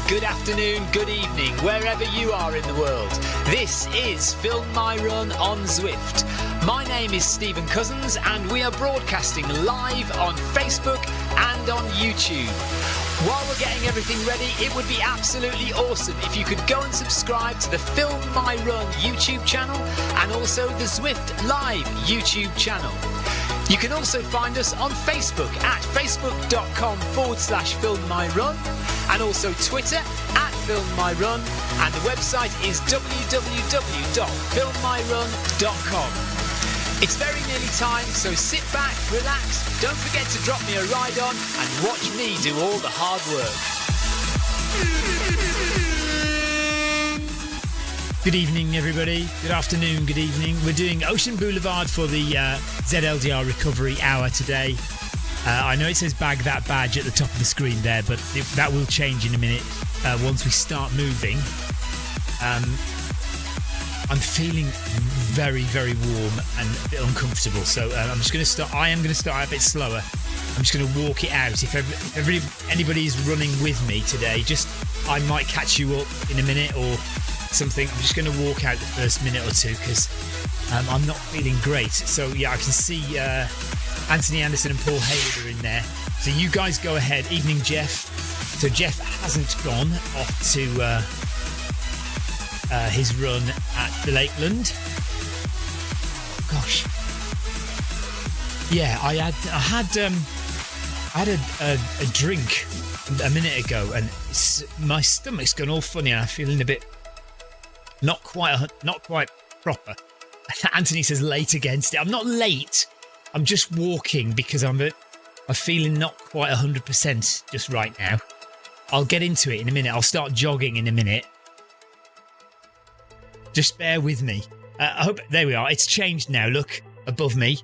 good afternoon, good evening, wherever you are in the world. This is Film My Run on Zwift. My name is Stephen Cousins and we are broadcasting live on Facebook and on YouTube. While we're getting everything ready, it would be absolutely awesome if you could go and subscribe to the Film My Run YouTube channel and also the Zwift Live YouTube channel. You can also find us on Facebook at facebook.com/filmmyrun and also Twitter at filmmyrun, and the website is www.filmmyrun.com. It's very nearly time, so sit back, relax, don't forget to drop me a ride on and watch me do all the hard work. Good evening, everybody. Good afternoon, good evening. We're doing Ocean Boulevard for the ZLDR Recovery Hour today. I know it says bag that badge at the top of the screen there, but that will change in a minute once we start moving. I'm feeling very, very warm and a bit uncomfortable, so I'm just going to start. I am going to start a bit slower. I'm just going to walk it out. If anybody's running with me today, I might catch you up in a minute or something. I'm just going to walk out the first minute or two because I'm not feeling great. So yeah, I can see Anthony Anderson and Paul Hayward are in there. So you guys go ahead. Evening, Jeff. So Jeff hasn't gone off to his run at the Lakeland. Gosh. Yeah, I had a drink a minute ago and my stomach's gone all funny and I'm feeling a bit not quite proper. Anthony says late against it. I'm not late. I'm just walking because I'm feeling not quite 100% just right now. I'll get into it in a minute. I'll start jogging in a minute. Just bear with me. I hope there we are. It's changed now. Look above me.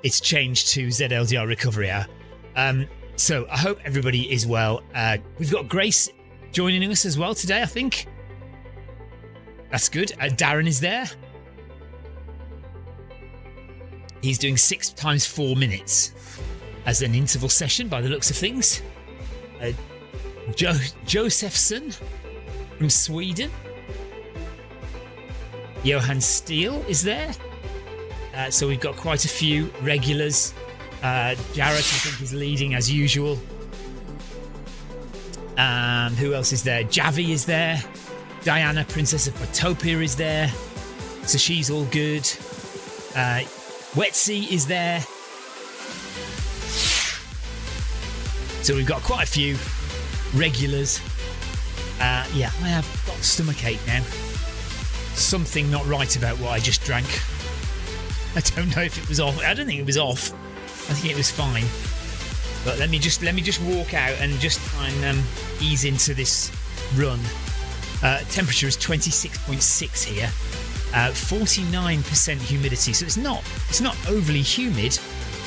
It's changed to ZLDR Recovery Hour. So I hope everybody is well. We've got Grace joining us as well today, I think. That's good. Darren is there. He's doing 6 times 4 minutes as an interval session by the looks of things. Josephson from Sweden. Johan Steele is there. So we've got quite a few regulars. Jarrett, I think, is leading as usual. Who else is there? Javi is there. Diana, Princess of Watopia, is there. So she's all good. Wetsy is there. So we've got quite a few regulars. Yeah, I have got stomachache now. Something not right about what I just drank. I don't know if it was off. I don't think it was off. I think it was fine. But let me just walk out and just try and ease into this run. Temperature is 26.6 here. 49% humidity, so it's not overly humid,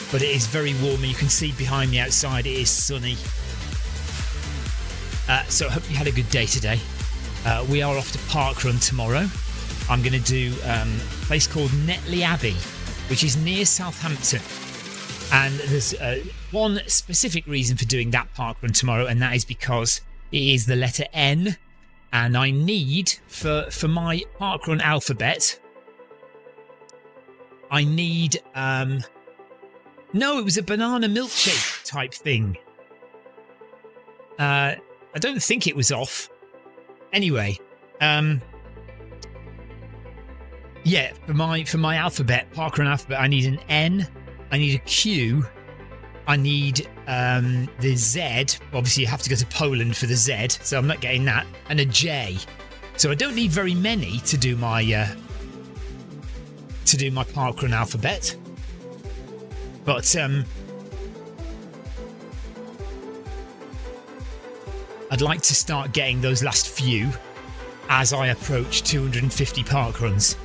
but it is very warm, and you can see behind me outside it is sunny. So I hope you had a good day today. We are off to parkrun tomorrow. I'm going to do a place called Netley Abbey, which is near Southampton. And there's one specific reason for doing that parkrun tomorrow, and that is because it is the letter N. And I need, for my parkrun alphabet, I need, no, it was a banana milkshake type thing. I don't think it was off. Anyway, yeah, for my alphabet, parkrun alphabet, I need an N, I need a Q, I need the Z. Obviously, you have to go to Poland for the Z, so I'm not getting that. And a J. So I don't need very many to do my parkrun alphabet. But I'd like to start getting those last few as I approach 250 parkruns.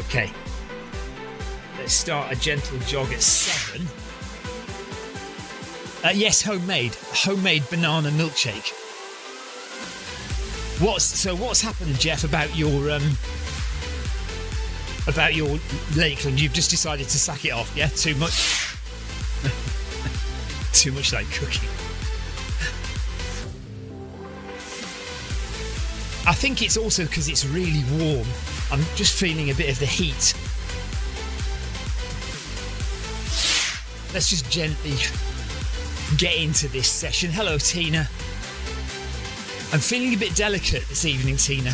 Okay. Let's start a gentle jog at 7. Yes, homemade banana milkshake. What's happened, Jeff, about your Lakeland? You've just decided to sack it off, yeah? Too much, too much like cooking. I think it's also because it's really warm. I'm just feeling a bit of the heat. Let's just gently get into this session. Hello, Tina. I'm feeling a bit delicate this evening, Tina.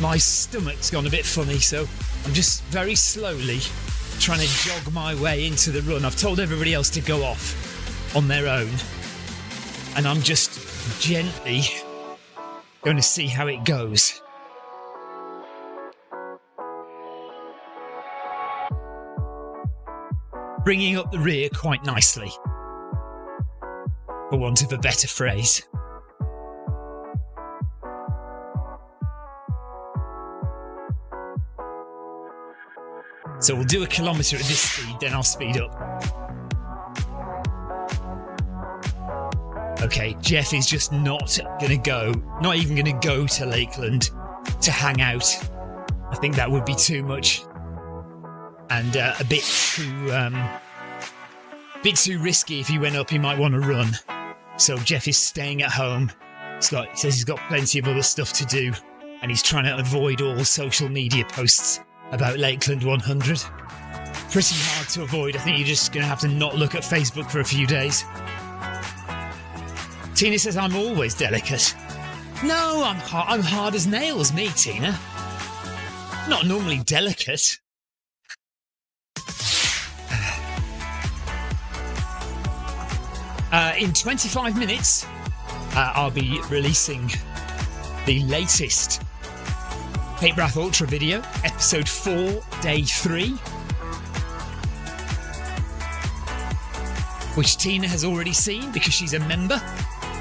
My stomach's gone a bit funny, so I'm just very slowly trying to jog my way into the run. I've told everybody else to go off on their own, and I'm just gently going to see how it goes. Bringing up the rear quite nicely, for want of a better phrase. So we'll do a kilometre at this speed, then I'll speed up. Okay, Jeff is just not even going to go to Lakeland to hang out. I think that would be too much. And a bit too risky. If he went up, he might want to run. So Jeff is staying at home. He says he's got plenty of other stuff to do, and he's trying to avoid all social media posts about Lakeland 100. Pretty hard to avoid. I think you're just going to have to not look at Facebook for a few days. Tina says I'm always delicate. No, I'm hard as nails, me, Tina. Not normally delicate. In 25 minutes, I'll be releasing the latest Cape Wrath Ultra video, episode 4, day 3, which Tina has already seen because she's a member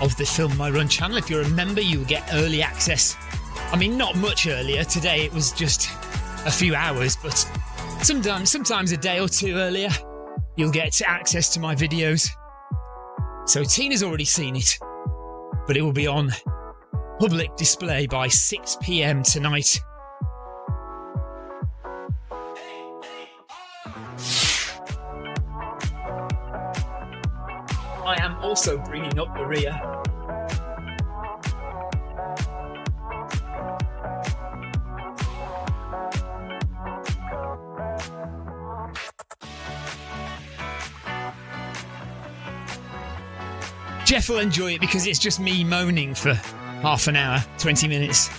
of the Film My Run channel. If you're a member, you'll get early access. I mean, not much earlier. Today it was just a few hours, but sometimes a day or two earlier, you'll get access to my videos. So Tina's already seen it, but it will be on public display by 6 p.m. tonight. I am also bringing up the rear. Jeff will enjoy it because it's just me moaning for half an hour, 20 minutes.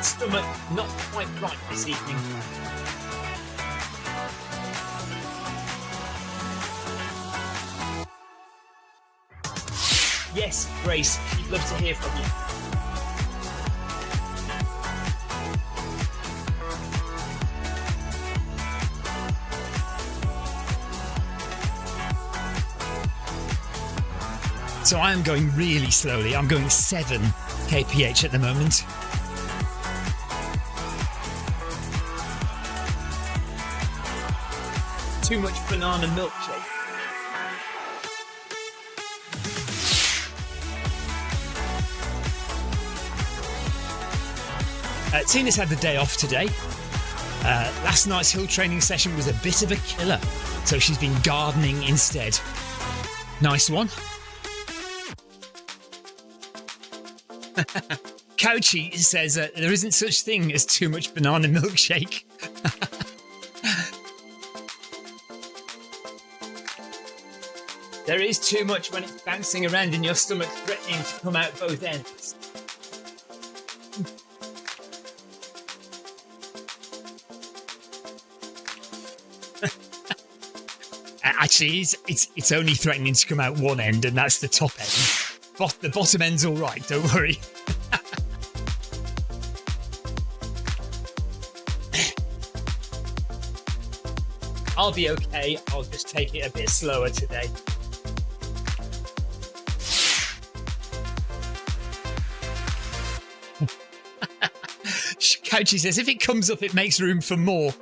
Stomach not quite right this evening. Yes, Grace, she'd love to hear from you. So I am going really slowly. I'm going 7 kph at the moment. Too much banana milkshake. Tina's had the day off today. Last night's hill training session was a bit of a killer, so she's been gardening instead. Nice one. Couchy says there isn't such thing as too much banana milkshake. There is too much when it's bouncing around in your stomach, threatening to come out both ends. Actually, it's only threatening to come out one end, and that's the top end. The bottom end's all right, don't worry. I'll be okay. I'll just take it a bit slower today. Couchy says, if it comes up, it makes room for more.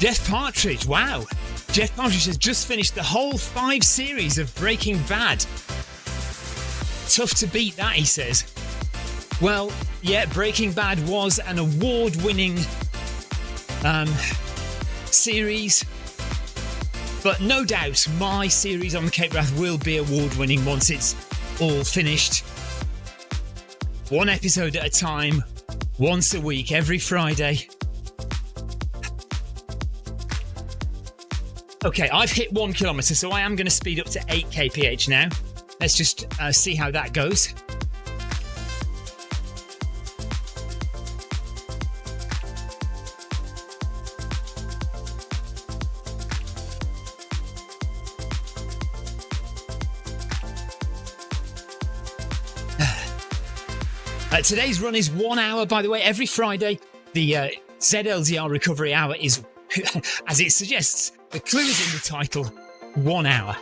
Jeff Partridge, wow. Jeff Partridge has just finished the whole 5 series of Breaking Bad. Tough to beat that, he says. Well, yeah, Breaking Bad was an award-winning series. But no doubt my series on the Cape Wrath will be award-winning once it's all finished. 1 episode at a time, once a week, every Friday. Okay, I've hit 1 kilometre, so I am going to speed up to 8 kph now. Let's just see how that goes. Today's run is 1 hour, by the way. Every Friday, the ZLDR recovery hour is, as it suggests, the clue's in the title, 1 hour.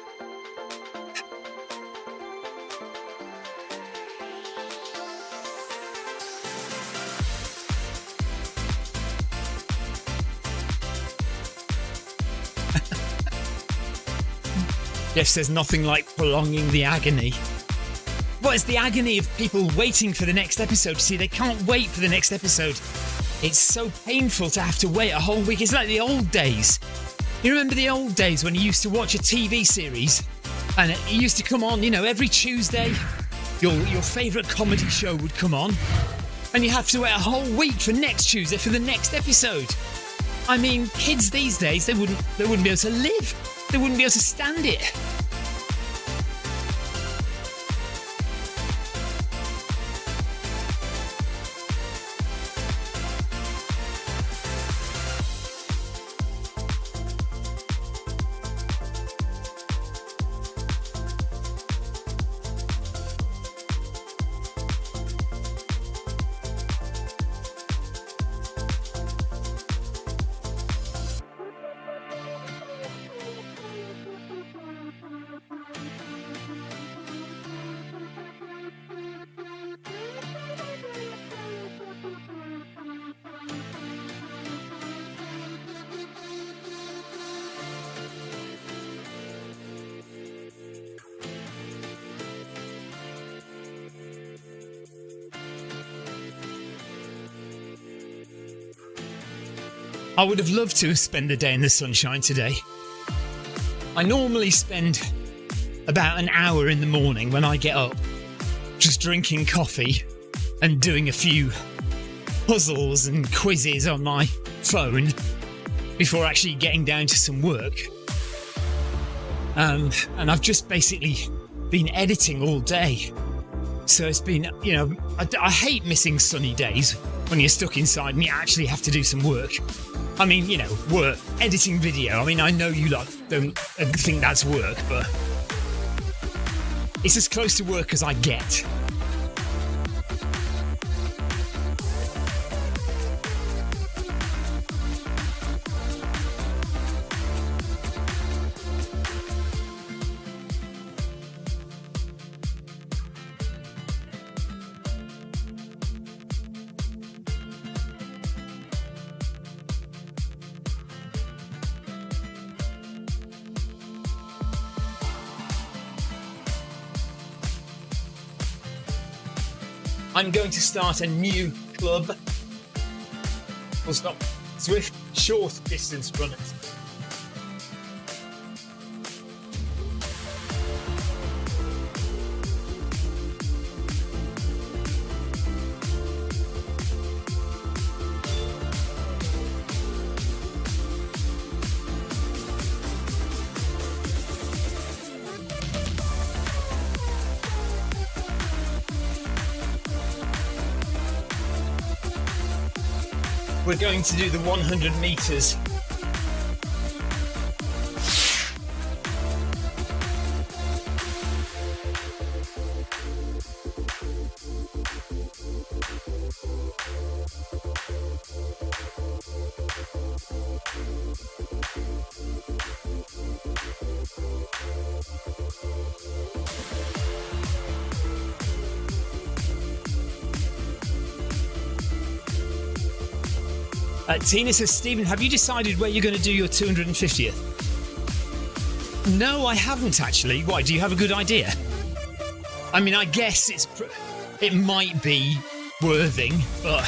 Jeff says nothing like prolonging the agony. Well, it's the agony of people waiting for the next episode. See, they can't wait for the next episode. It's so painful to have to wait a whole week. It's like the old days. You remember the old days when you used to watch a TV series and it used to come on, you know, every Tuesday, your favourite comedy show would come on and you have to wait a whole week for next Tuesday for the next episode. I mean, kids these days, they wouldn't be able to live. They wouldn't be able to stand it. I would have loved to spend the day in the sunshine today. I normally spend about an hour in the morning when I get up just drinking coffee and doing a few puzzles and quizzes on my phone before actually getting down to some work. And I've just basically been editing all day. So it's been, you know, I hate missing sunny days when you're stuck inside and you actually have to do some work. I mean, you know, work, editing video. I mean, I know you lot don't think that's work, but it's as close to work as I get. I'm going to start a new club. We'll stop Zwift short distance runners. We're going to do the 100 metres. Tina says, Stephen, have you decided where you're going to do your 250th? No, I haven't actually. Why? Do you have a good idea? I mean, I guess it might be Worthing, but...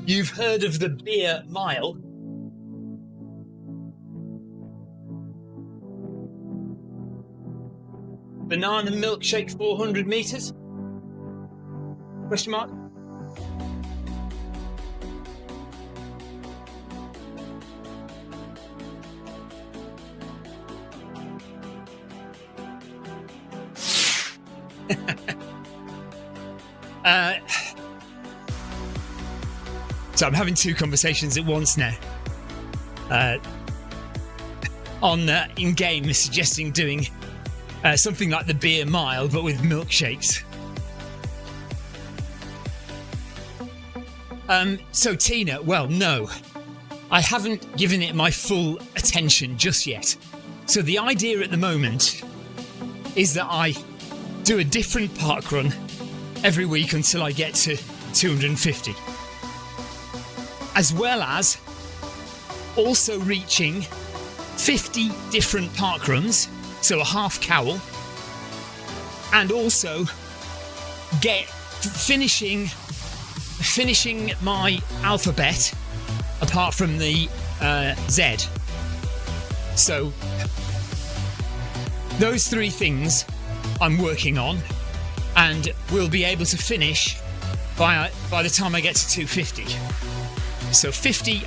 You've heard of the beer mile? Banana milkshake 400 meters? Question mark? So I'm having two conversations at once now. In-game suggesting doing something like the beer mile, but with milkshakes. So Tina, well, no. I haven't given it my full attention just yet. So the idea at the moment is that I do a different parkrun every week until I get to 250. As well as also reaching 50 different parkruns, so a half cowl, and also finishing my alphabet apart from the Z. So those three things I'm working on, and we'll be able to finish by the time I get to 250. So 50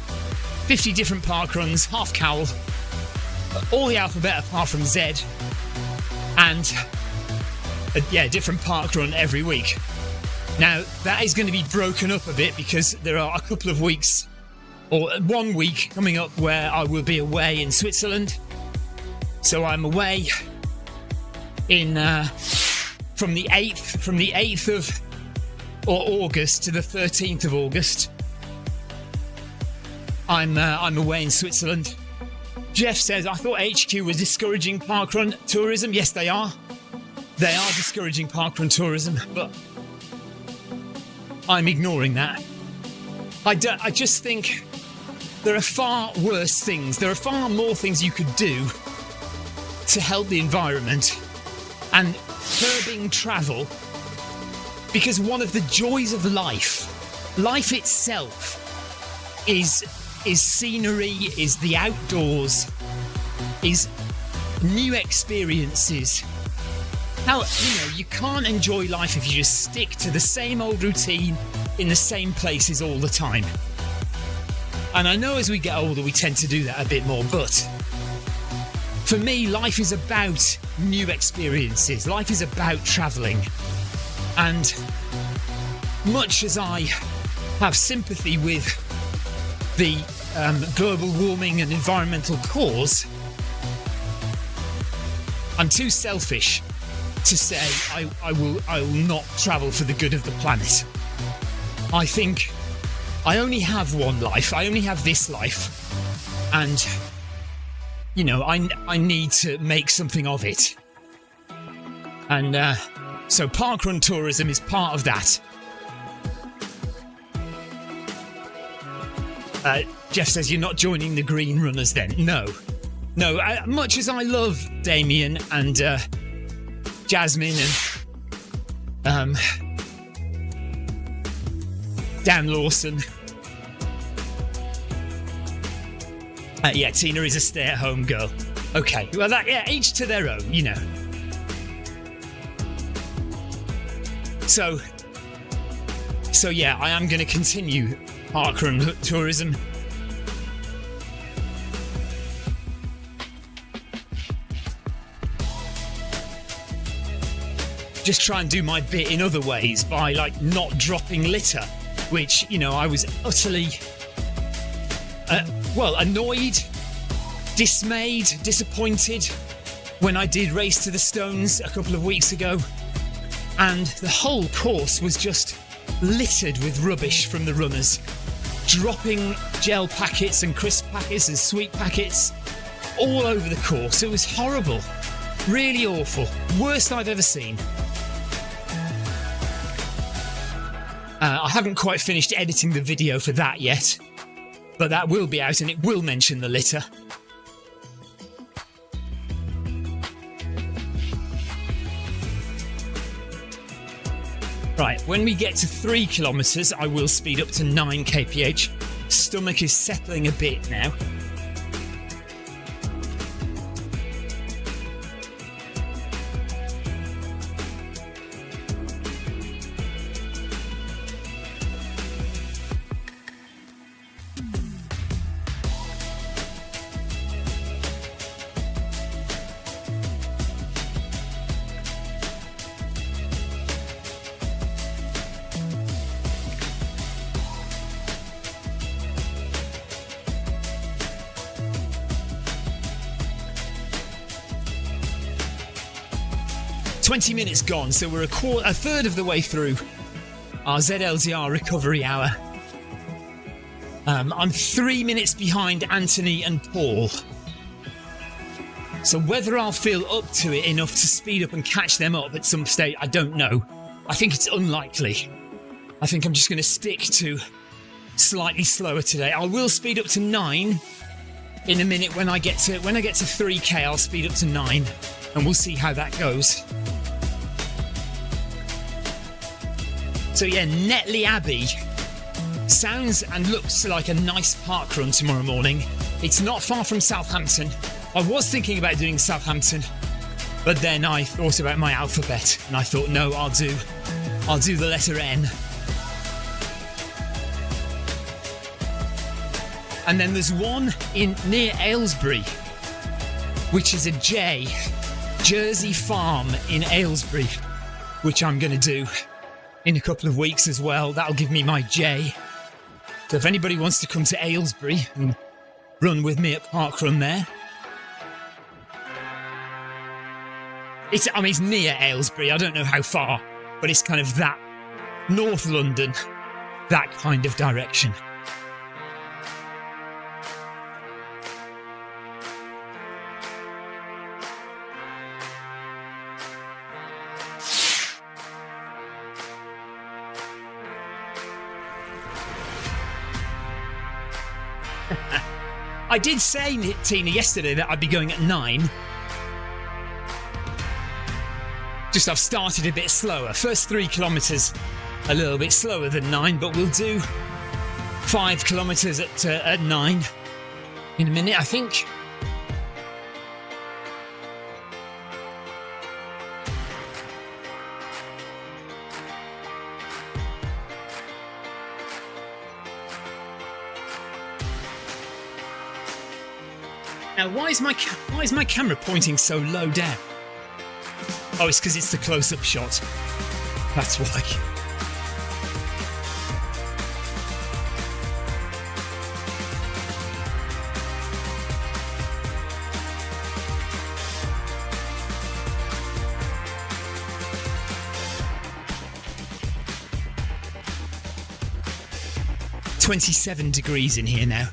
different parkruns, half cowl, all the alphabet apart from Z, and different parkrun every week. Now that is going to be broken up a bit because there are a couple of weeks, or 1 week coming up where I will be away in Switzerland. So I'm away in from the 8th of August to the 13th of August. I'm away in Switzerland. Jeff says, I thought HQ was discouraging parkrun tourism. Yes, they are. They are discouraging parkrun tourism, but I'm ignoring that. I just think there are far worse things. There are far more things you could do to help the environment and curbing travel, because one of the joys of life itself is scenery, is the outdoors, is new experiences. How, you can't enjoy life if you just stick to the same old routine in the same places all the time. And I know as we get older we tend to do that a bit more, but for me life is about new experiences. Life is about travelling. And much as I have sympathy with the global warming and environmental cause, I'm too selfish to say I will not travel for the good of the planet. I think I only have one life. I only have this life, and I need to make something of it. And so parkrun tourism is part of that. Jeff says you're not joining the green runners then. No. Much as I love Damien and Jasmine and Dan Lawson. Tina is a stay-at-home girl. Okay, well each to their own, So I am going to continue parkrun tourism. Just try and do my bit in other ways by not dropping litter, which I was utterly annoyed, dismayed, disappointed when I did Race to the Stones a couple of weeks ago, and the whole course was just littered with rubbish from the runners, dropping gel packets and crisp packets and sweet packets, all over the course. It was horrible. Really awful. Worst I've ever seen. I haven't quite finished editing the video for that yet, but that will be out and it will mention the litter. Right, when we get to 3 kilometres, I will speed up to 9 kph. Stomach is settling a bit now. "20 minutes gone, so we're a third of the way through our ZLDR recovery hour. I'm 3 minutes behind Anthony and Paul. So whether I'll feel up to it enough to speed up and catch them up at some stage, I don't know. I think it's unlikely. I think I'm just going to stick to slightly slower today. I will speed up to 9 in a minute. When I get to 3k, I'll speed up to 9, and we'll see how that goes. So yeah, Netley Abbey sounds and looks like a nice park run tomorrow morning. It's not far from Southampton. I was thinking about doing Southampton, but then I thought about my alphabet and I thought, no, I'll do the letter N. And then there's one near Aylesbury, which is a J, Jersey Farm in Aylesbury, which I'm going to do in a couple of weeks as well. That'll give me my J. So if anybody wants to come to Aylesbury and run with me at Parkrun there. It's near Aylesbury. I don't know how far, but it's kind of that North London, that kind of direction. I did say, Tina, yesterday that I'd be going at 9. Just I've started a bit slower. First 3 kilometres a little bit slower than 9, but we'll do 5 kilometres at 9 in a minute, I think. Now, why is my camera pointing so low down? Oh, it's because it's the close-up shot. That's why. It's 27 degrees in here now.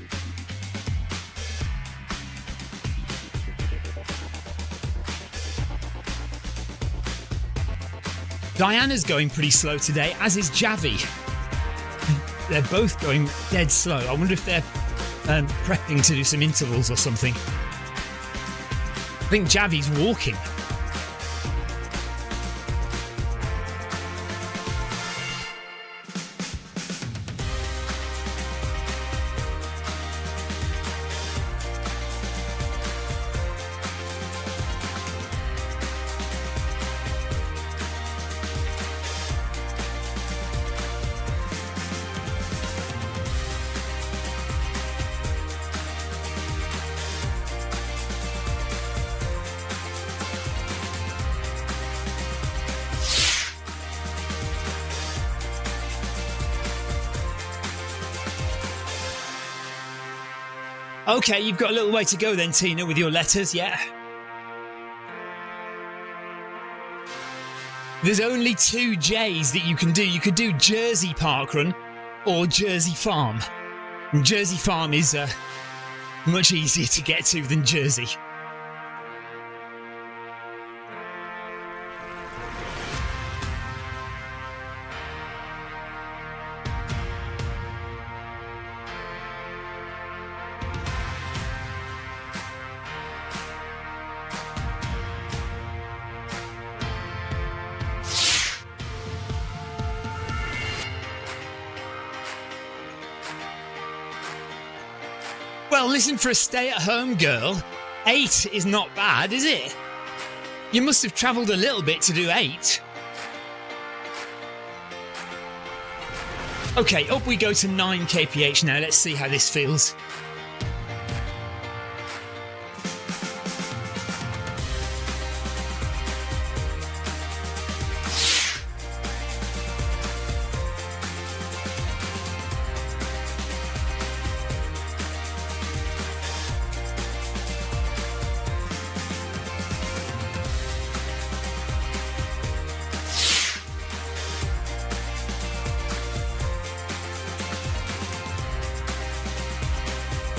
Diana's going pretty slow today, as is Javi. They're both going dead slow. I wonder if they're prepping to do some intervals or something. I think Javi's walking. Okay, you've got a little way to go then, Tina, with your letters, yeah? There's only 2 J's that you can do. You could do Jersey Parkrun or Jersey Farm. And Jersey Farm is much easier to get to than Jersey. Well, listen, for a stay-at-home girl, 8 is not bad, is it? You must have travelled a little bit to do 8. Okay, up we go to 9 kph now. Let's see how this feels.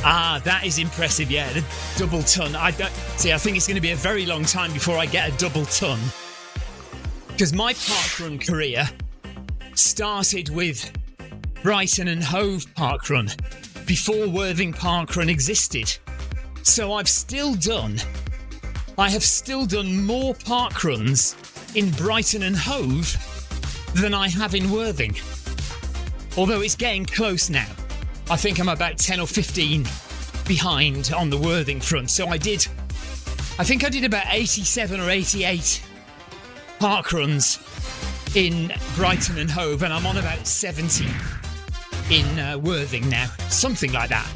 Ah, that is impressive, yeah, the double ton. I think it's going to be a very long time before I get a double ton. Because my parkrun career started with Brighton and Hove Parkrun before Worthing Parkrun existed. So I have still done more parkruns in Brighton and Hove than I have in Worthing. Although it's getting close now. I think I'm about 10 or 15 behind on the Worthing front. So I think I did about 87 or 88 parkruns in Brighton and Hove, and I'm on about 70 in Worthing now. Something like that.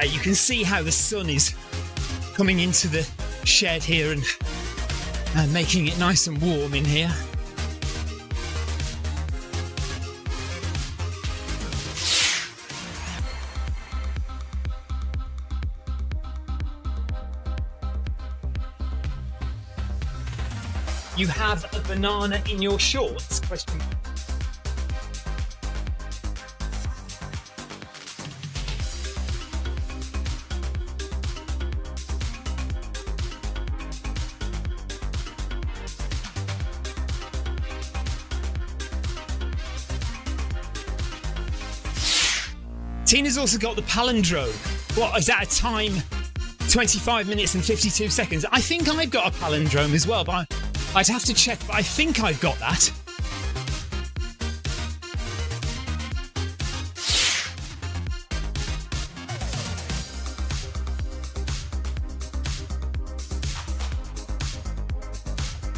You can see how the sun is coming into the shed here and making it nice and warm in here. You have a banana in your shorts? Question. Tina's also got the palindrome. What, is that a time? 25 minutes and 52 seconds. I think I've got a palindrome as well, but I'd have to check, but I think I've got that.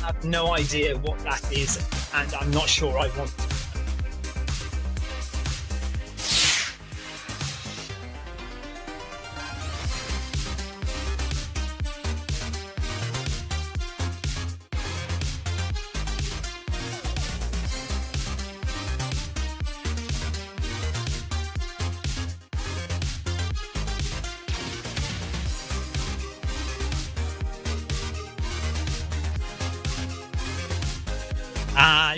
I have no idea what that is, and I'm not sure I want to.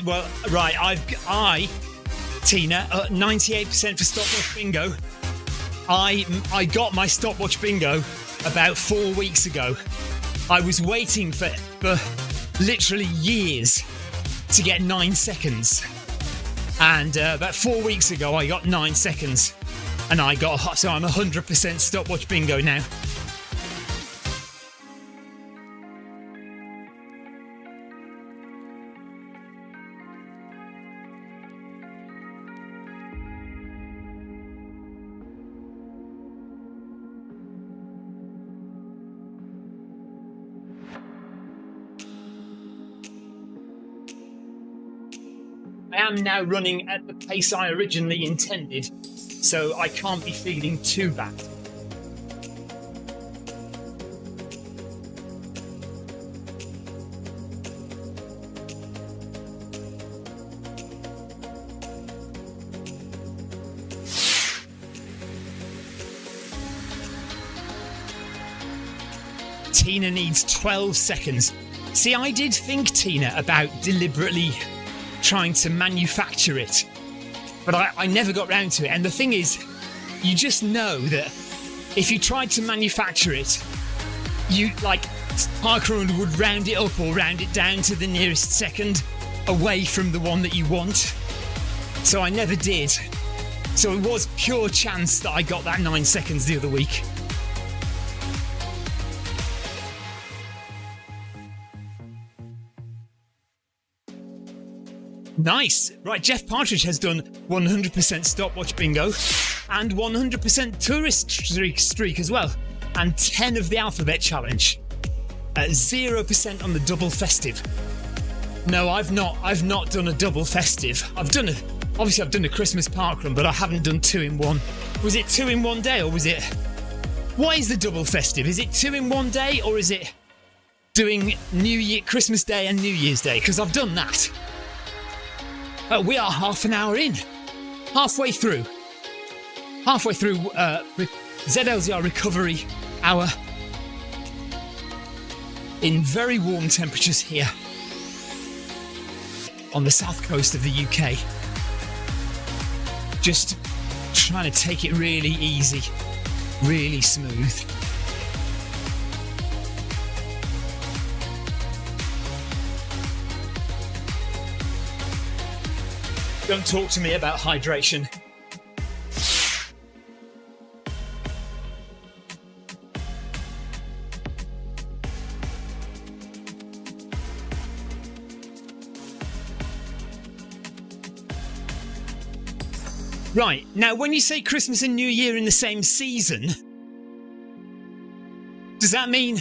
Well, right, Tina, 98% for stopwatch bingo. I got my stopwatch bingo about 4 weeks ago. I was waiting for literally years to get 9 seconds. And about 4 weeks ago, I got 9 seconds. And so I'm 100% stopwatch bingo now. I am now running at the pace I originally intended, so I can't be feeling too bad. Tina needs 12 seconds. See, I did think, Tina, about deliberately trying to manufacture it, but I never got round to it. And the thing is, you just know that if you tried to manufacture it, you, like, parkrun would round it up or round it down to the nearest second away from the one that you want. So I never did. So it was pure chance that I got that 9 seconds the other week. Nice. Right, Jeff Partridge has done 100% stopwatch bingo and 100% tourist streak as well, and 10 of the alphabet challenge. 0% on the double festive. No, I've not done a double festive. I've done a Christmas parkrun, but I haven't done 2 in 1. Was it 2 in 1 day, or was it? What is the double festive? Is it 2 in 1 day, or is it doing Christmas Day and New Year's Day? Because I've done that. We are half an hour in. Halfway through ZLDR recovery hour in very warm temperatures here on the south coast of the UK. Just trying to take it really easy, really smooth. Don't talk to me about hydration. Right, now when you say Christmas and New Year in the same season, does that mean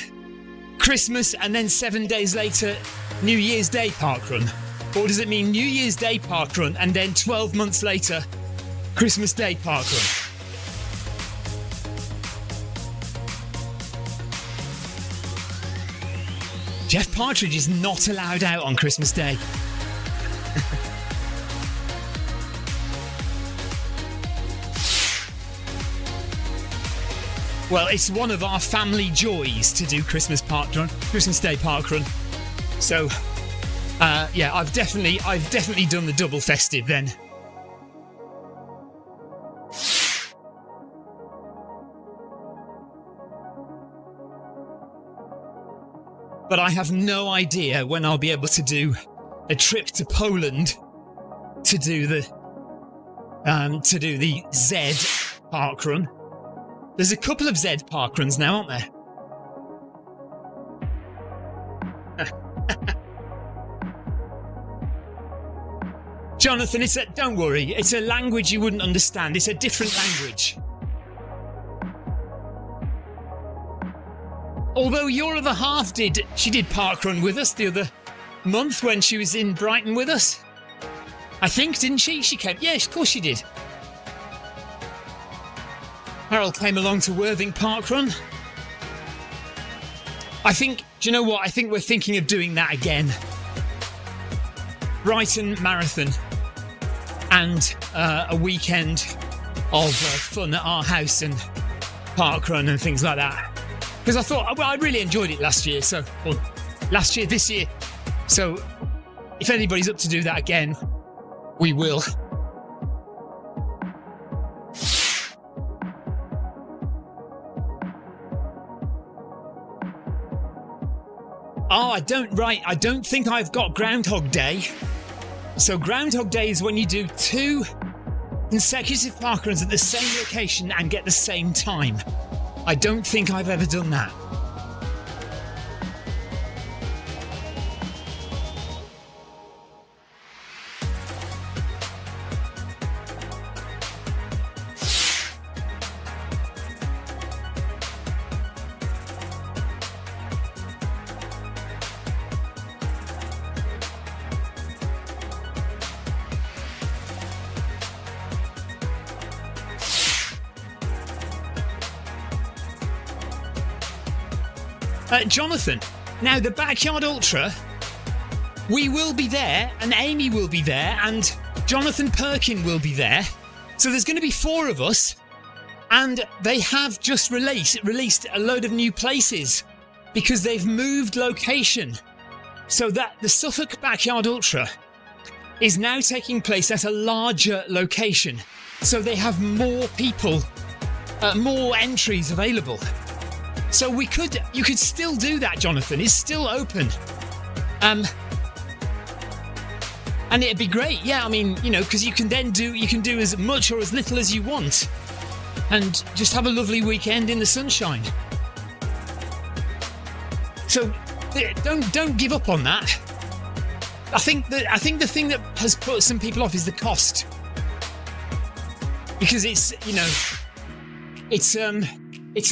Christmas and then 7 days later New Year's Day parkrun? Or does it mean New Year's Day parkrun and then 12 months later Christmas Day parkrun? Jeff Partridge is not allowed out on Christmas Day. Well, it's one of our family joys to do Christmas Day parkrun. So, yeah, I've definitely done the double festive then. But I have no idea when I'll be able to do a trip to Poland to do the Z parkrun. There's a couple of Z parkruns now, aren't there? Jonathan, don't worry, it's a language you wouldn't understand. It's a different language. Although your other half did parkrun with us the other month when she was in Brighton with us. I think, didn't she? She came. Yeah, of course she did. Harold came along to Worthing Parkrun. I think, do you know what? I think we're thinking of doing that again. Brighton Marathon and a weekend of fun at our house and parkrun and things like that. Because I thought, well, I really enjoyed it last year. This year. So if anybody's up to do that again, we will. Oh, I don't think I've got Groundhog Day. So Groundhog Day is when you do 2 consecutive parkruns at the same location and get the same time. I don't think I've ever done that. Jonathan, now the Backyard Ultra, we will be there, and Amy will be there, and Jonathan Perkin will be there. So there's going to be 4 of us, and they have just released a load of new places because they've moved location. So that the Suffolk Backyard Ultra is now taking place at a larger location. So they have more people, more entries available. So you could still do that, Jonathan. It's still open. And it'd be great. Yeah, I mean, because you can do as much or as little as you want and just have a lovely weekend in the sunshine. So don't give up on that. I think the thing that has put some people off is the cost, because it's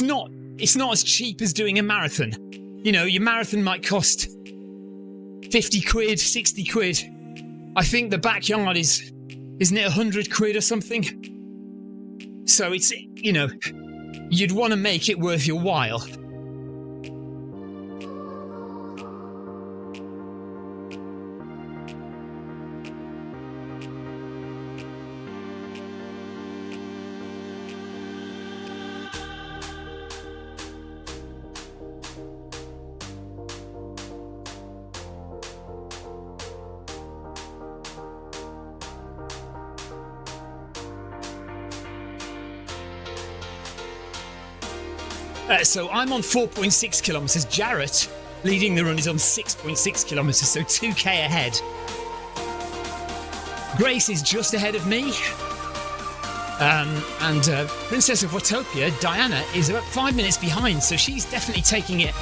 not as cheap as doing a marathon. Your marathon might cost 50 quid, 60 quid. I think the backyard isn't it 100 quid or something? So it's you'd want to make it worth your while. So I'm on 4.6 kilometres. Jarrett, leading the run, is on 6.6 kilometres, so 2k ahead. Grace is just ahead of me. And Princess of Watopia, Diana, is about 5 minutes behind, so she's definitely taking it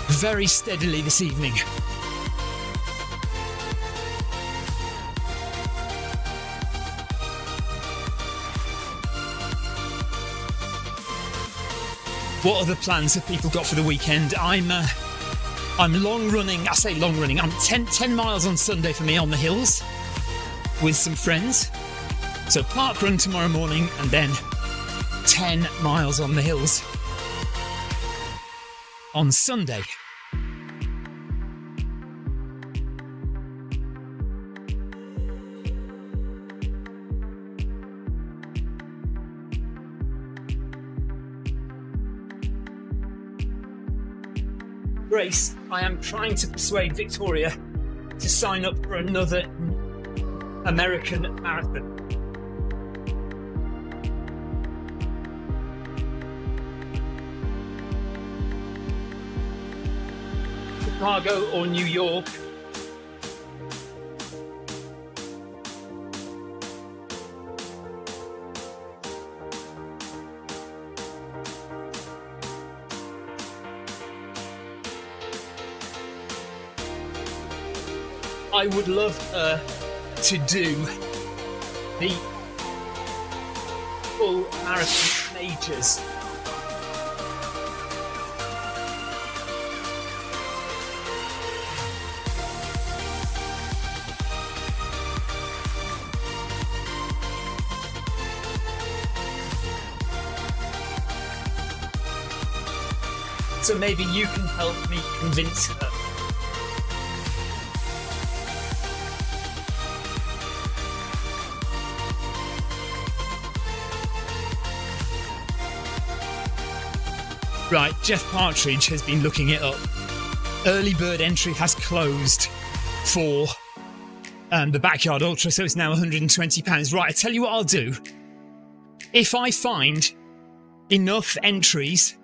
very steadily this evening. What other plans have people got for the weekend? I'm long running. I say long running. I'm 10 miles on Sunday for me on the hills with some friends. So park run tomorrow morning and then 10 miles on the hills on Sunday. Grace, I am trying to persuade Victoria to sign up for another American marathon. Chicago or New York. I would love her to do the full marathon majors. So maybe you can help me convince her. Right, Jeff Partridge has been looking it up. Early bird entry has closed for the Backyard Ultra, so it's now £120. Right, I tell you what I'll do. If I find enough entries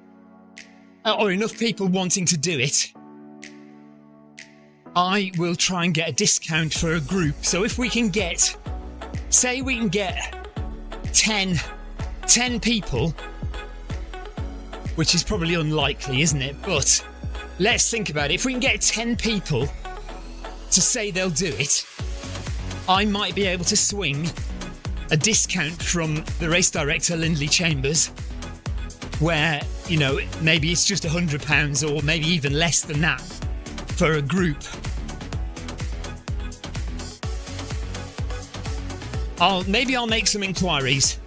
or enough people wanting to do it, I will try and get a discount for a group. So if we can get, say we can get 10 people, which is probably unlikely, isn't it? But let's think about it. If we can get 10 people to say they'll do it, I might be able to swing a discount from the race director, Lindley Chambers, where, maybe it's just £100 or maybe even less than that for a group. I'll make some inquiries.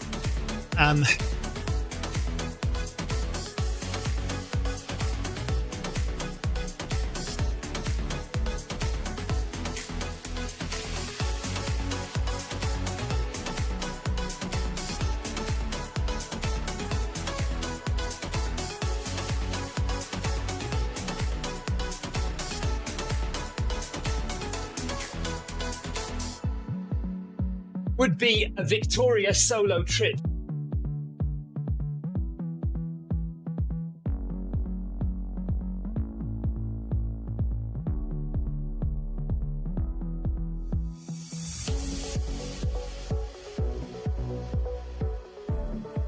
would be a Victoria solo trip.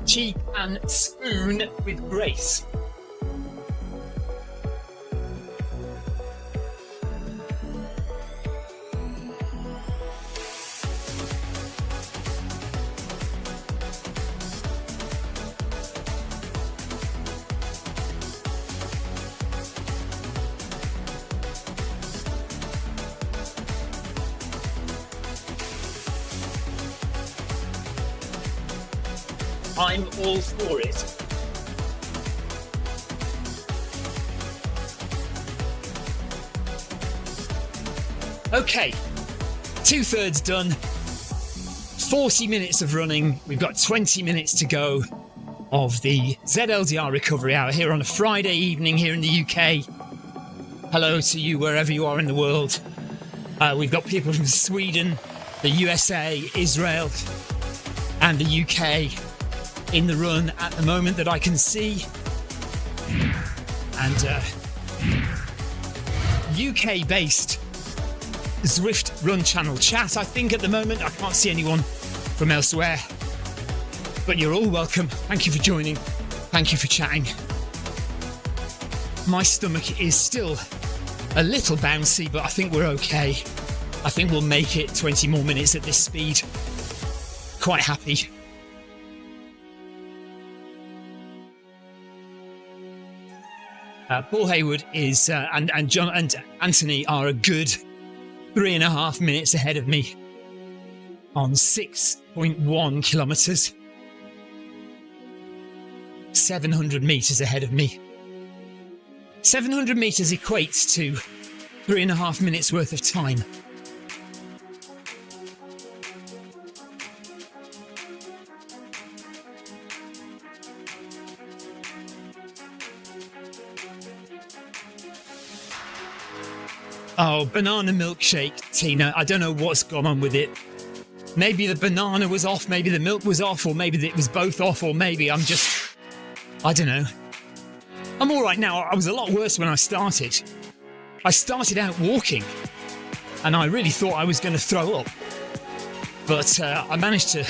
Cheek and spoon with grace. I'm all for it. Okay, 2/3 done. 40 minutes of running. We've got 20 minutes to go of the ZLDR recovery hour here on a Friday evening here in the UK. Hello to you wherever you are in the world. We've got people from Sweden, the USA, Israel, and the UK in the run at the moment that I can see. And UK-based Zwift Run channel chat, I think, at the moment. I can't see anyone from elsewhere. But you're all welcome. Thank you for joining. Thank you for chatting. My stomach is still a little bouncy, but I think we're okay. I think we'll make it 20 more minutes at this speed. Quite happy. Paul Hayward is and John and Anthony are a good 3.5 minutes ahead of me on 6.1 kilometres. 700 metres ahead of me. 700 metres equates to 3.5 minutes worth of time. Oh, banana milkshake, Tina. I don't know what's gone on with it. Maybe the banana was off, maybe the milk was off, or maybe it was both off, or maybe I don't know. I'm all right now. I was a lot worse when I started. I started out walking, and I really thought I was going to throw up. But I managed to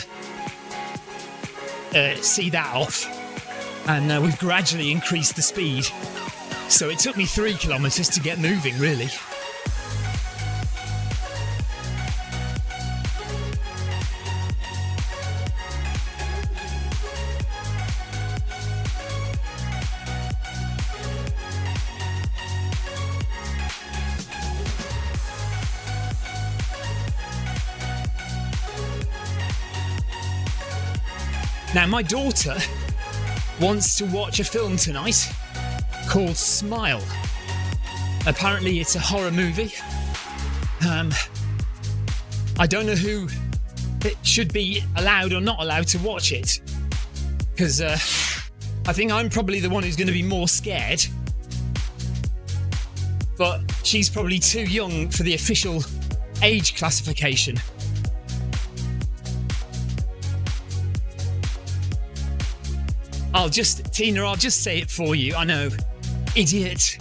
see that off, and we've gradually increased the speed. So it took me 3 kilometres to get moving, really. Now, my daughter wants to watch a film tonight called Smile. Apparently, it's a horror movie. I don't know who it should be allowed or not allowed to watch it, because I think I'm probably the one who's going to be more scared. But she's probably too young for the official age classification. Tina, I'll just say it for you. I know. Idiot.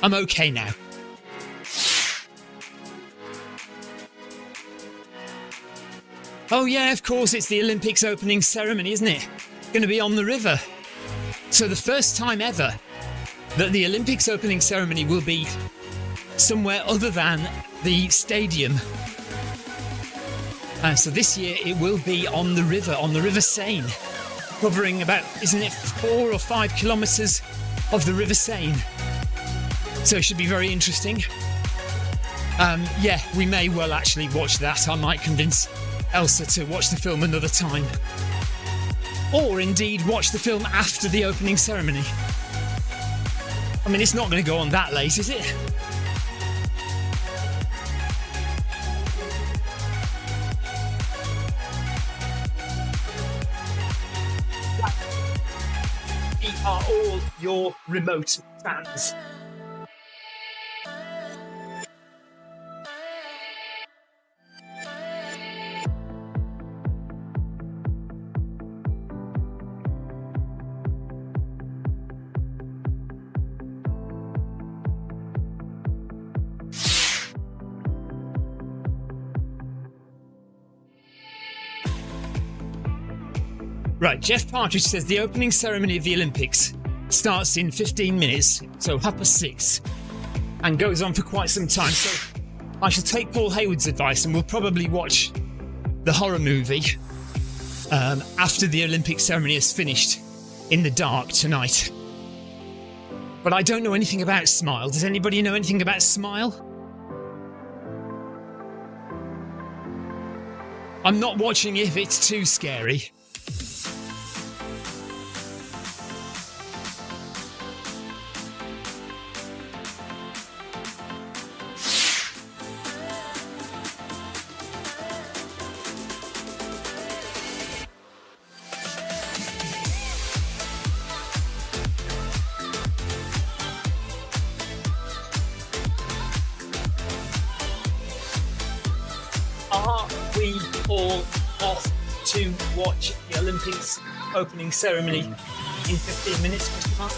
I'm okay now. Oh yeah, of course, it's the Olympics opening ceremony, isn't it? Going to be on the river. So the first time ever that the Olympics opening ceremony will be somewhere other than the stadium. So this year it will be on the River Seine, covering about, isn't it, 4 or 5 kilometres of the River Seine. So it should be very interesting. Yeah, we may well actually watch that. I might convince Elsa to watch the film another time. Or indeed watch the film after the opening ceremony. I mean, it's not going to go on that late, is it? are all your remote fans. Right, Jeff Partridge says the opening ceremony of the Olympics starts in 15 minutes, so 6:30, and goes on for quite some time. So I shall take Paul Hayward's advice and we'll probably watch the horror movie after the Olympic ceremony is finished in the dark tonight. But I don't know anything about Smile. Does anybody know anything about Smile? I'm not watching if it's too scary. Are we all off to watch the Olympics opening ceremony in 15 minutes, Mr. Mark?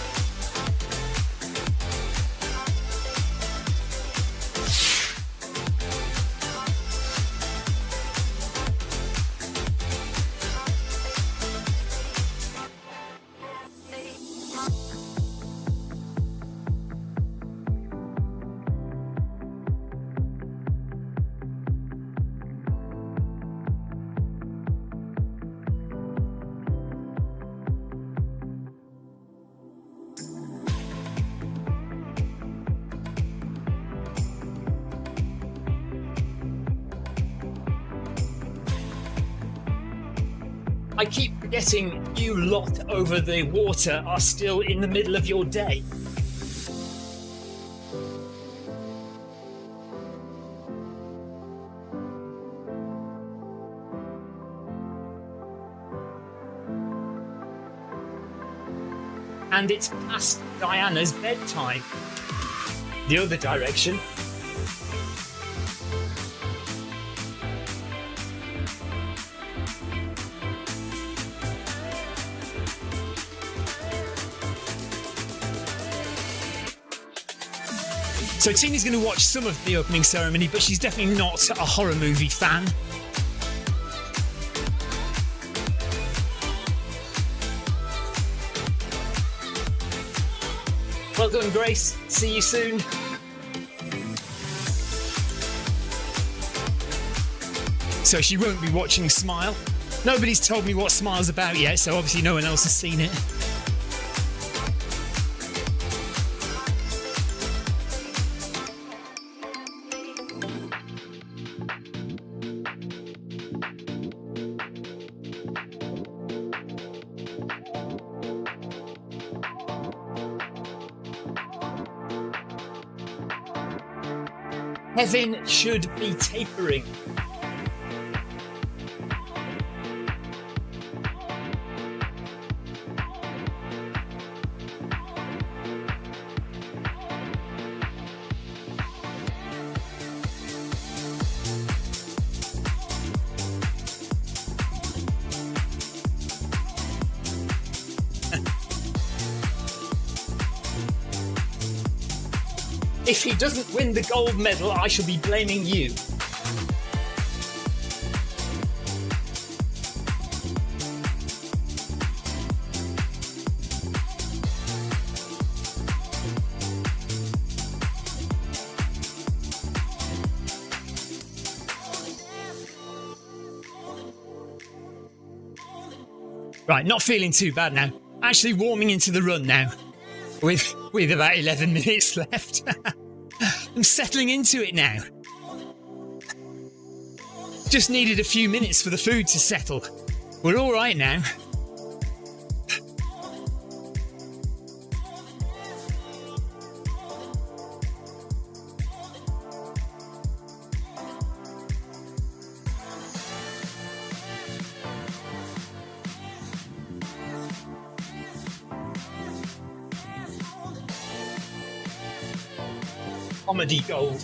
I keep forgetting you lot over the water are still in the middle of your day. And it's past Diana's bedtime. The other direction. So Tina's going to watch some of the opening ceremony, but she's definitely not a horror movie fan. Well done, Grace. See you soon. So she won't be watching Smile. Nobody's told me what Smile's about yet, so obviously no one else has seen it. Heaven should be tapering. If he doesn't win the gold medal, I shall be blaming you. Right, not feeling too bad now. Actually warming into the run now. With about 11 minutes left. I'm settling into it now. Just needed a few minutes for the food to settle. We're all right now. comedy gold.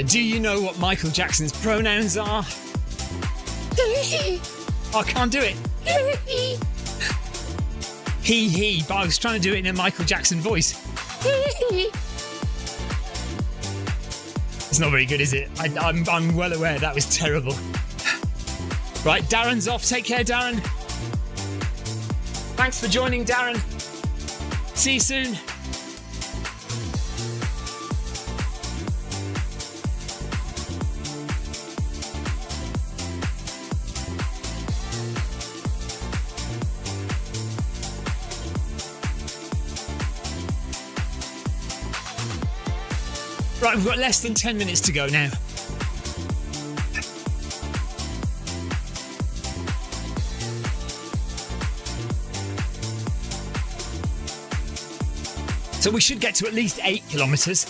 Do you know what Michael Jackson's pronouns are? I can't do it. He, but I was trying to do it in a Michael Jackson voice. It's not very good, is it? I'm well aware that was terrible. Right, Darren's off. Take care, Darren. Thanks for joining, Darren. See you soon. Right, we've got less than 10 minutes to go now. So we should get to at least 8 kilometres.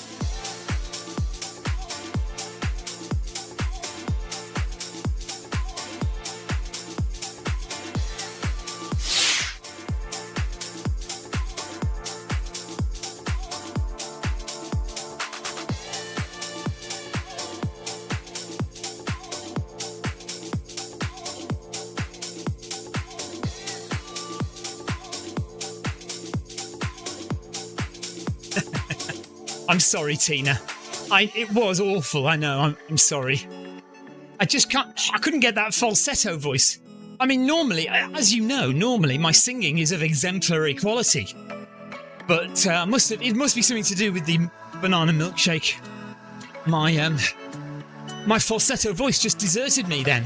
I'm sorry, Tina. It was awful, I know, I'm sorry. I couldn't get that falsetto voice. I mean, normally, as you know, my singing is of exemplary quality. But it must be something to do with the banana milkshake. My falsetto voice just deserted me then.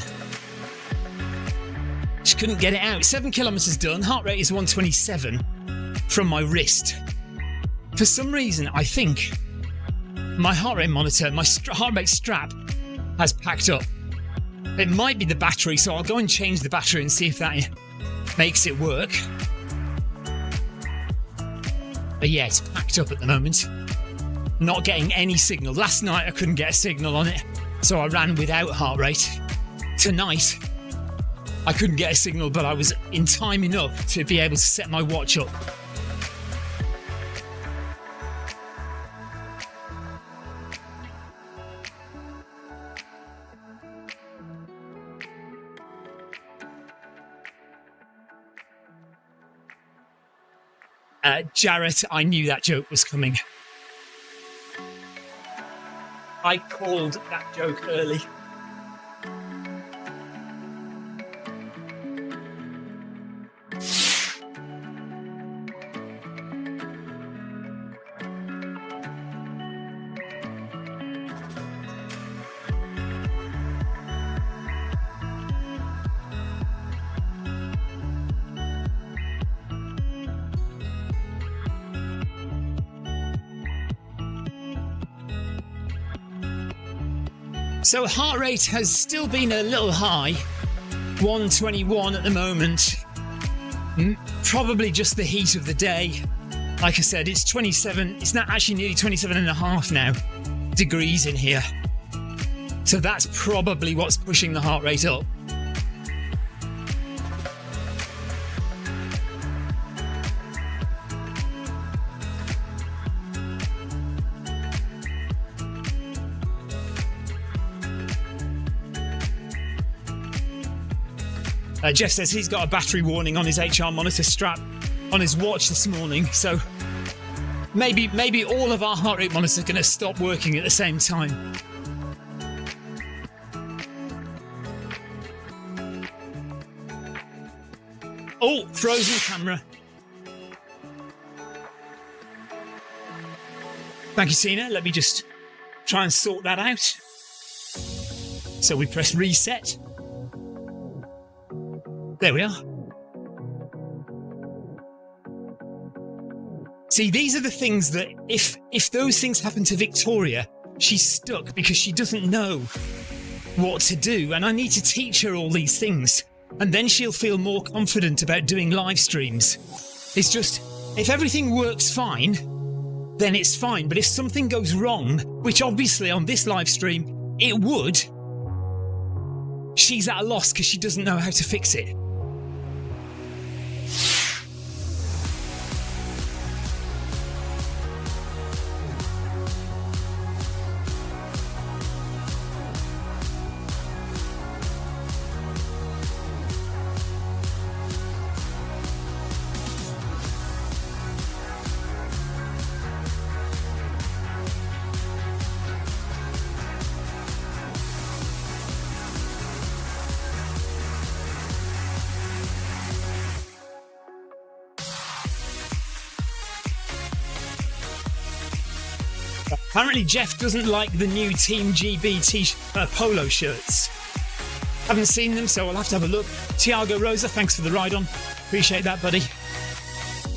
Just couldn't get it out. 7 kilometres done, heart rate is 127 from my wrist. For some reason, I think my heart rate monitor, my heart rate strap has packed up. It might be the battery, so I'll go and change the battery and see if that makes it work. But yeah, it's packed up at the moment. Not getting any signal. Last night I couldn't get a signal on it, so I ran without heart rate. Tonight, I couldn't get a signal, but I was in time enough to be able to set my watch up. Jarrett, I knew that joke was coming. I called that joke early. So heart rate has still been a little high, 121 at the moment. Probably just the heat of the day. Like I said, it's 27, it's not actually nearly 27 and a half now degrees in here. So that's probably what's pushing the heart rate up. Jeff says he's got a battery warning on his HR monitor strap on his watch this morning, so maybe all of our heart rate monitors are going to stop working at the same time. Oh, frozen camera. Thank you, Tina. Let me just try and sort that out. So we press reset. There we are. See, these are the things that if those things happen to Victoria, she's stuck because she doesn't know what to do. And I need to teach her all these things. and then she'll feel more confident about doing live streams. It's just, if everything works fine, then it's fine. But if something goes wrong, which obviously on this live stream it would, she's at a loss because she doesn't know how to fix it. Apparently Jeff doesn't like the new Team GB polo shirts. Haven't seen them, so I'll have to have a look. Tiago Rosa, thanks for the ride-on. Appreciate that, buddy.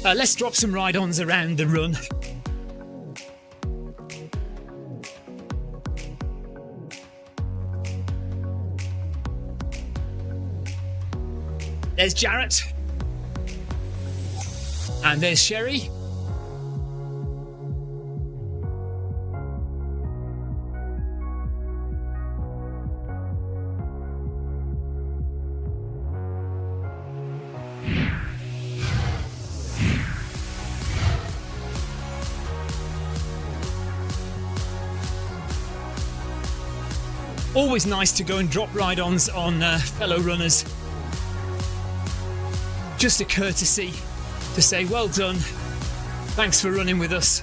Let's drop some ride-ons around the run. There's Jarrett. And there's Sherry. Always nice to go and drop ride-ons on fellow runners. Just a courtesy to say well done, thanks for running with us.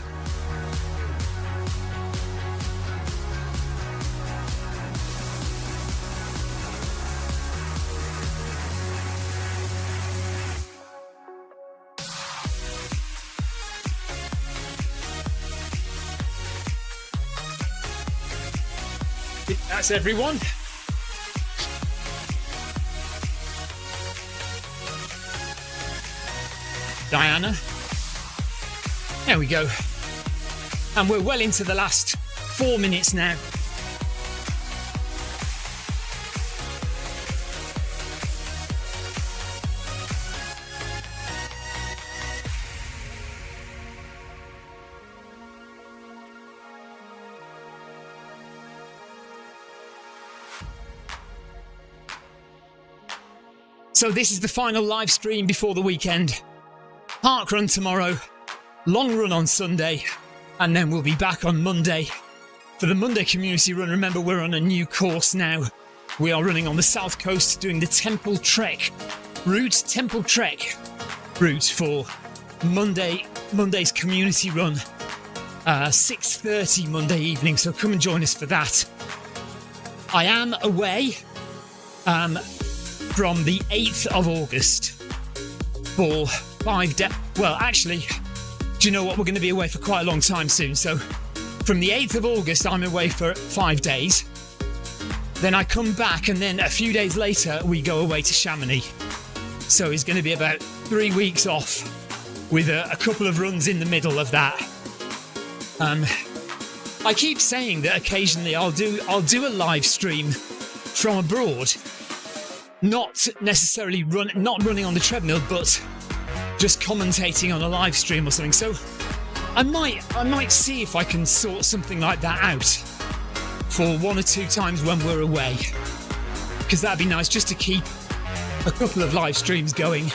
That's everyone. Diana. There we go. And we're well into the last 4 minutes now. So this is the final live stream before the weekend. Park run tomorrow, long run on Sunday, and then we'll be back on Monday for the Monday community run. Remember, we're on a new course now. We are running on the south coast, doing the Temple Trek route, for Monday's community run, 6:30 Monday evening. So come and join us for that. I am away from the 8th of August for 5 days. Well, actually, do you know what? We're going to be away for quite a long time soon. So from the 8th of August, I'm away for 5 days. Then I come back, and then a few days later, we go away to Chamonix. So it's going to be about 3 weeks off with a couple of runs in the middle of that. I keep saying that occasionally I'll do a live stream from abroad. Not necessarily not running on the treadmill, but just commentating on a live stream or something. So I might see if I can sort something like that out for 1 or 2 times when we're away, because that'd be nice just to keep a couple of live streams going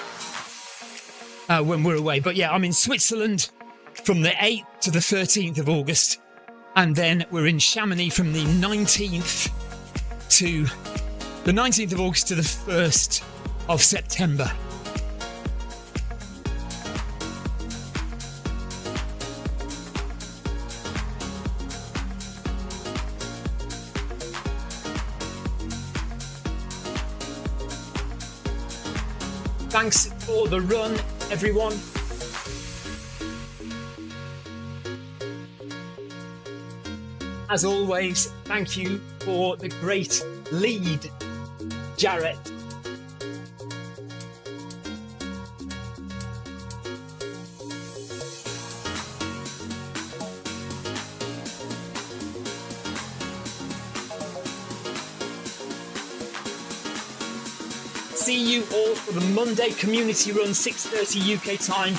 when we're away. But yeah, I'm in Switzerland from the 8th to the 13th of August, and then we're in Chamonix from the 19th of August to the 1st of September. Thanks for the run, everyone. As always, thank you for the great lead, Jarrett. see you all for the Monday community run, 6:30 UK time.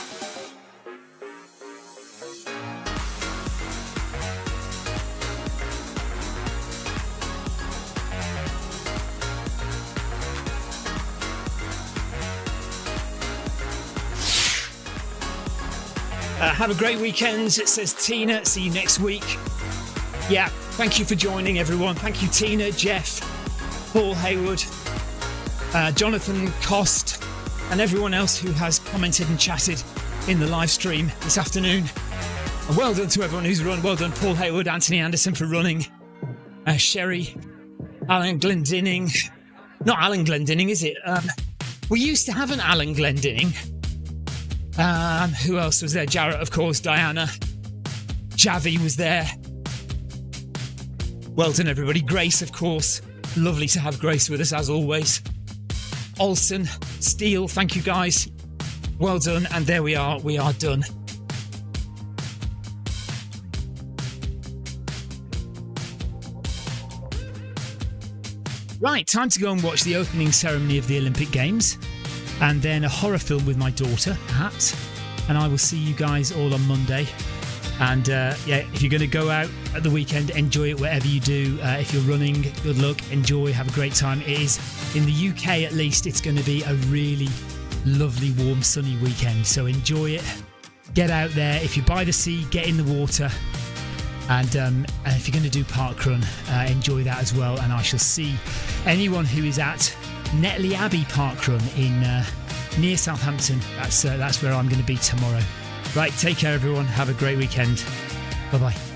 Have a great weekend, says Tina. See you next week. Yeah, thank you for joining, everyone. Thank you, Tina, Jeff, Paul Hayward, Jonathan Cost, and everyone else who has commented and chatted in the live stream this afternoon. And well done to everyone who's run. Well done, Paul Hayward, Anthony Anderson for running. Sherry, Alan Glendinning. Not Alan Glendinning, is it? We used to have an Alan Glendinning. Who else was there? Jarrett, of course, Diana. Javi was there. Well done, everybody. Grace, of course. Lovely to have Grace with us, as always. Olsen, Steele, thank you, guys. Well done. And there we are. We are done. Right, time to go and watch the opening ceremony of the Olympic Games. And then a horror film with my daughter, perhaps. And I will see you guys all on Monday. And yeah, if you're going to go out at the weekend, enjoy it wherever you do. If you're running, good luck, enjoy, have a great time. It is, in the UK at least, it's going to be a really lovely, warm, sunny weekend. So enjoy it. Get out there. If you're by the sea, get in the water. And if you're going to do parkrun, enjoy that as well. And I shall see anyone who is at Netley Abbey Parkrun in near Southampton. That's where I'm going to be tomorrow. Right, take care, everyone. Have a great weekend. Bye-bye.